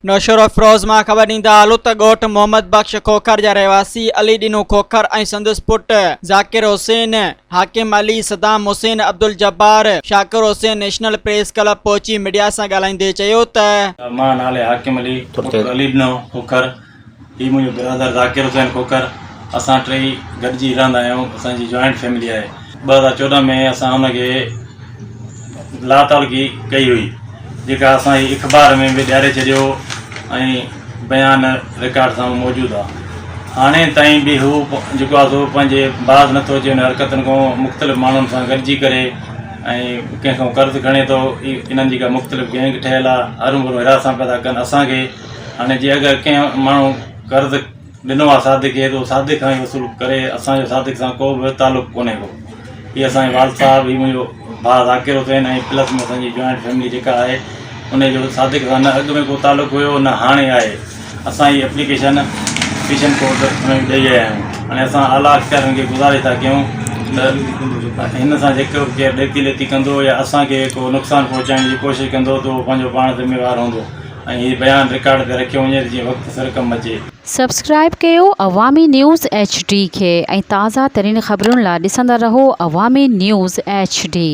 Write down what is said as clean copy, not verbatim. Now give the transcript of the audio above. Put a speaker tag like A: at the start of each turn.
A: नौशर फिरोज़ मां ख़बर ॾींदा हलूं त ॻोठ मोहम्मद बख्श खोखर जा रहवासी अली ॾीनू खोखर ऐं संदसि पुटु ज़ाकिर हुसैन, हाकिम अली, सदाम हुसैन, अब्दुल जब्बार, शाकिर हुसैन नेशनल प्रेस क्लब पहुची मीडिया सां ॻाल्हाईंदे चयो त
B: मां नाले हाकिम अली अली ॾीनू खोखर, ही मुंहिंजो बिरादर ज़ाकिर हुसैन खोखर, असां टई गॾिजी रहंदा आहियूं। असांजी जॉइंट फैमिली आहे। 2014 में असां हुनखे लातालगी कई हुई, जेका असां अख़बार में बि ॾियारे छॾियो ऐं बयान रिकॉर्ड सां मौजूदु आहे। हाणे ताईं बि हू जेको आहे सो पंहिंजे बाज़ नथो अचे हुन हरकतुनि खां, मुख़्तलिफ़ माण्हुनि सां गॾिजी करे ऐं कंहिंखां कर्ज़ु खणे थो। इन्हनि जी का मुख़्तलिफ़ गैंग ठहियलु आहे, हरू भरू हिरासां पैदा कनि असांखे। हाणे जीअं अगरि कंहिं माण्हू कर्ज़ु ॾिनो आहे सादिक खे, त सादिक खां ई वसूल करे। असांजो सादिक सां को बि तालुक़ु कोन्हे को। हीअ असांजे वाल साहब, ही मुंहिंजो भाउ ज़ाकिर हुसैन ऐं प्लस में असांजी जॉइंट फैमिली जेका आहे उनजो सादिक सां न अॻु में को तालुक़ु हुयो न हाणे आहे। असां ही एप्लीकेशन किशन कोर्ट में ॾेई आया आहियूं। हाणे असां आला अख़्तियारनि खे गुज़ारिश था कयूं त हिन सां जेको केरु ॾेती लेती कंदो या असांखे को नुक़सानु पहुचाइण जी कोशिशि कंदो त उहो पंहिंजो पाण ज़िम्मेवारु हूंदो ऐं हीअ बयानु रिकॉर्ड ते रखियो वञे जीअं वक़्तु सर कमु अचे।
C: सब्सक्राइब कयो अवामी न्यूज़ HD खे ऐं ताज़ा तरीन ख़बरुनि लाइ ॾिसंदा रहो अवामी न्यूज़ HD।